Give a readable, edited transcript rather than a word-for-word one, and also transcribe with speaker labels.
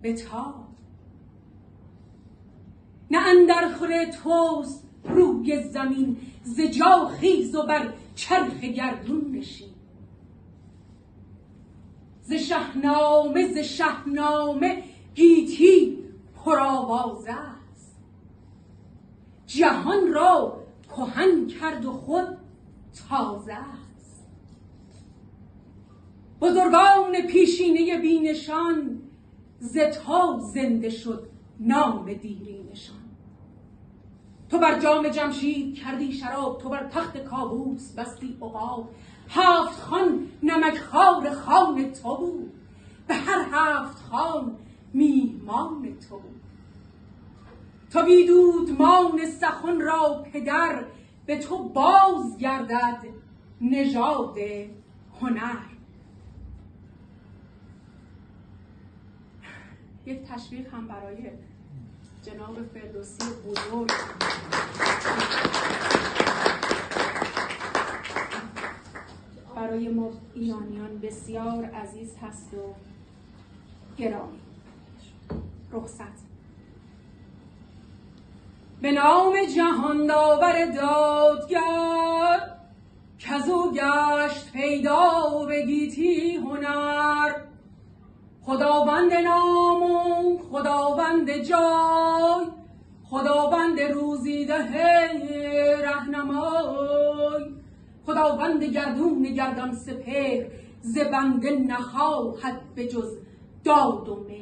Speaker 1: بتاب. نه اندرخور توست روی زمین، ز جا خیز و بر چرخ گردون نشین. ز شهنامه گیتی پرآوازه است، جهان را کهن کرد و خود تازه است. بزرگان پیشینه بینشان، ز تو زنده شد نام دیرینشان. تو بر جام جمشید کردی شراب، تو بر تخت کاووس بستی عقاب. 7 خوان نمکخوار خوان تو بود، به هر 7 خوان میهمان تو بود. تو بی دودمان سخن را پدر، به تو باز گردد نژاد هنر. یک تشویق هم برای جناب فردوسی بزرگ. برای ما ایرانیان بسیار عزیز هست و گرامی. رخصت. به نام جهان داور دادگر، کزو گشت پیدا به گیتی هنر. خداوند نام و خداوند جای، خداوند روزیده رهنمای. خداوند گردون گردان سپهر، ز بنده نخواهد به جز داد و مهر.